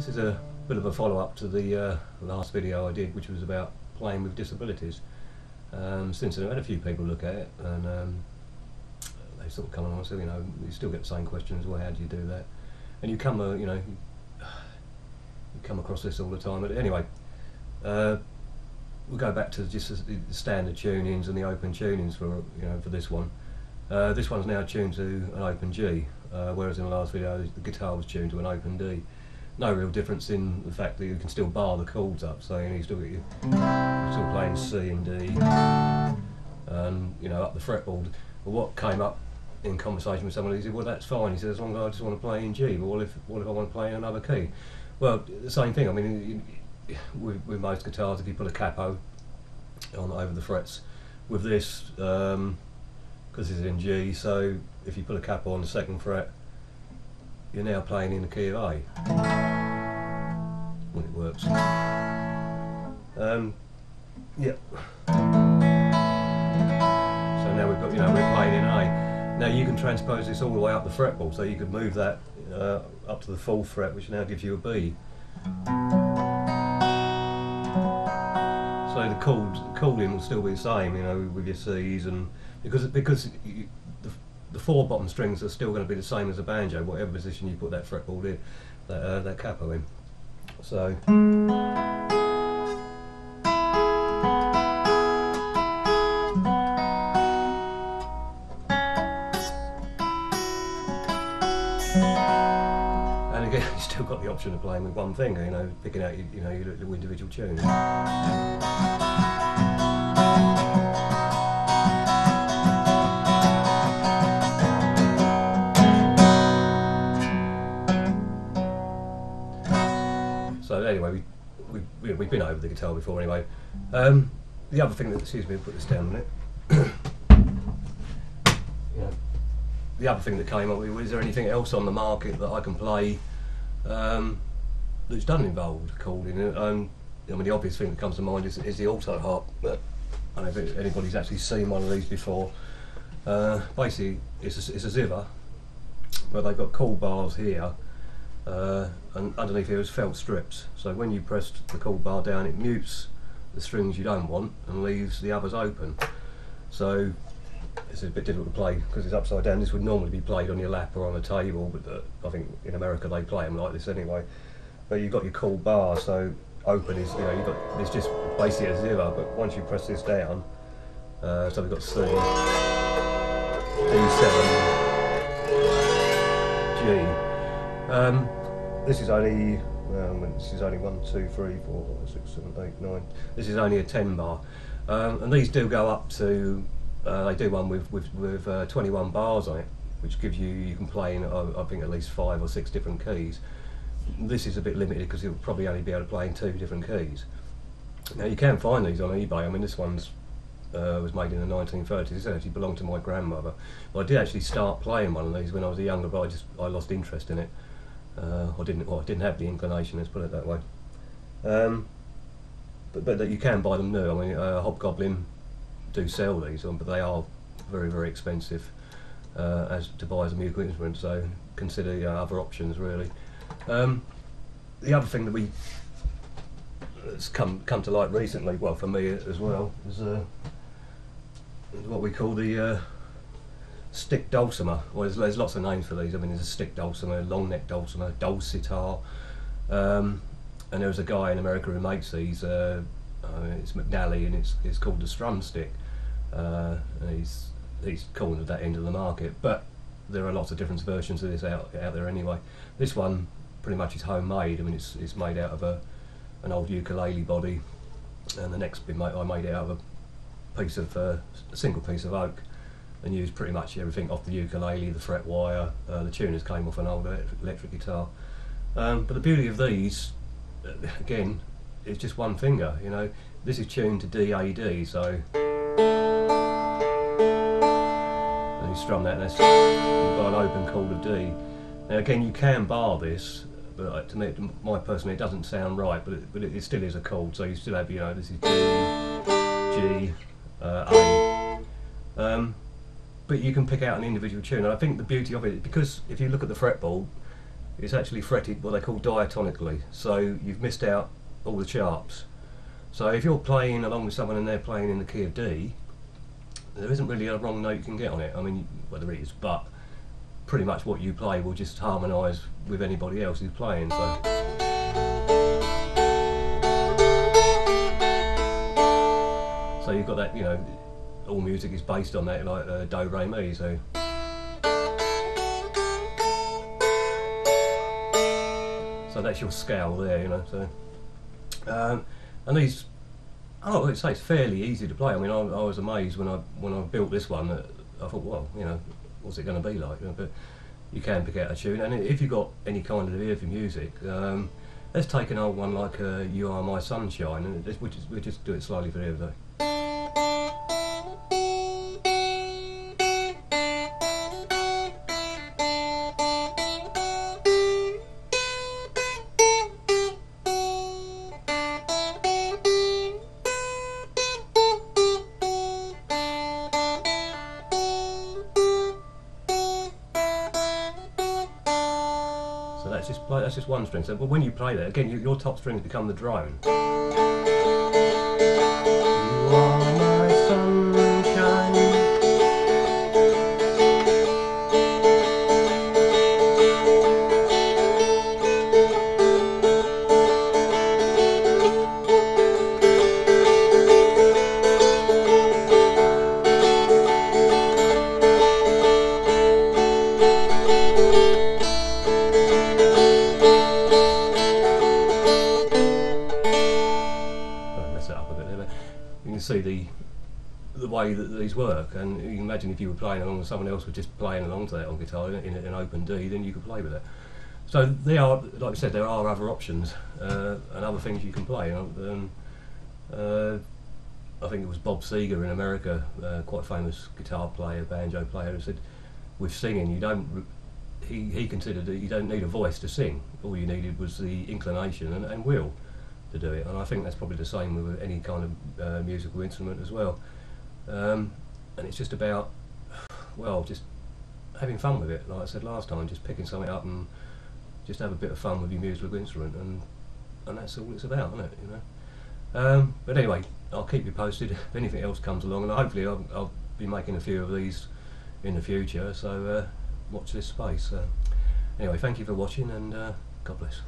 This is a bit of a follow-up to the last video I did, which was about playing with disabilities. Since I've had a few people look at it, and they sort of come along and say, you know, you still get the same questions. Well, how do you do that? And you come, you know, you come across this all the time. But anyway, we'll go back to just the standard tunings and the open tunings for for this one. This one's now tuned to an open G, whereas in the last video the guitar was tuned to an open D. No real difference in the fact that you can still bar the chords up, so you still get still playing C and D, and up the fretboard. But what came up in conversation with someone, he said, well, that's fine. He said, as long as I just want to play in G. But what if I want to play in another key? Well, the same thing. I mean, with most guitars, if you put a capo on over the frets, with this, because it's in G, so if you put a capo on the second fret, you're now playing in the key of A when it works. Yep. So now we've got, we're playing in A. Now you can transpose this all the way up the fretboard, so you could move that up to the 4th fret, which now gives you a B. So the chording will still be the same, with your C's, and because the 4 bottom strings are still going to be the same as a banjo, whatever position you put that fretboard in, that capo in. So. And again, you've still got the option of playing with one finger, picking out your little individual tunes. So anyway, we've been over the guitar before anyway. The other thing that, excuse me, put this down a minute. The other thing that came up with, is there anything else on the market that I can play that's done involved chording? I mean, the obvious thing that comes to mind is the alto harp, but I don't know if anybody's actually seen one of these before. Basically, it's a zither, but they've got chord bars here, and underneath here is felt strips. So when you press the chord bar down, it mutes the strings you don't want and leaves the others open. So it's a bit difficult to play because it's upside down. This would normally be played on your lap or on a table, but I think in America they play them like this anyway. But you've got your chord bar, so open is, you've got, it's just basically a zither, but once you press this down, so we've got C, D7, G. This is only 1, 2, 3, 4, 5, 6, 7, 8, 9. This is only a 10 bar, and these do go up to. They do one with 21 bars on it, which gives you can play in I think at least 5 or 6 different keys. This is a bit limited because you'll probably only be able to play in 2 different keys. Now you can find these on eBay. I mean, this one's was made in the 1930s. This actually belonged to my grandmother. But I did actually start playing one of these when I was younger, but I lost interest in it. I didn't have the inclination. Let's put it that way. But you can buy them new. I mean, Hobgoblin do sell these, but they are very, very expensive as to buy as a musical instrument. So consider other options really. The other thing that's come to light recently, well for me as well, is what we call the stick dulcimer. Well, there's lots of names for these. I mean, there's a stick dulcimer, long neck dulcimer, dulcitar, and there's a guy in America who makes these. It's McNally, and it's called the strum stick. He's cornered that end of the market, but there are lots of different versions of this out there anyway. This one pretty much is homemade. I mean, it's made out of an old ukulele body, and the next bit I made it out of a single piece of oak, and used pretty much everything off the ukulele, the fret wire, the tuners came off an old electric guitar. But the beauty of these, again, it's just one finger. This is tuned to D-A-D, so and you strum that, and you've got an open chord of D. Now again, you can bar this, but to me, it doesn't sound right, but it still is a chord, so you still have, this is D, G, A. But you can pick out an individual tune, and I think the beauty of it, because if you look at the fretboard, it's actually fretted what they call diatonically, so you've missed out all the sharps. So if you're playing along with someone and they're playing in the key of D, there isn't really a wrong note you can get on it. I mean, well, there is, but pretty much what you play will just harmonise with anybody else who's playing. So you've got that, you know, all music is based on that, like do, re, mi. So that's your scale there, you know. So and these, oh, I'd say it's fairly easy to play. I mean, I was amazed when I built this one that I thought, well, you know, what's it going to be like? You know, but you can pick out a tune, and if you've got any kind of ear for music, let's take an old one like "You Are My Sunshine," and we'll just do it slowly for everybody. So that's just one string. So but when you play that, again, your top strings become the drone. You are my sunshine. You can see the way that these work, and you can imagine if you were playing along with someone else was just playing along to that on guitar in an open D, then you could play with it. So there are, like I said, there are other options and other things you can play. I think it was Bob Seger in America, quite famous guitar player, banjo player, who said with singing you don't. He considered that you don't need a voice to sing. All you needed was the inclination and will to do it, and I think that's probably the same with any kind of musical instrument as well. And it's just about, well, just having fun with it. Like I said last time, just picking something up and just have a bit of fun with your musical instrument, and that's all it's about, isn't it? You know. But anyway, I'll keep you posted if anything else comes along, and hopefully I'll be making a few of these in the future. So watch this space. Anyway, thank you for watching, and God bless.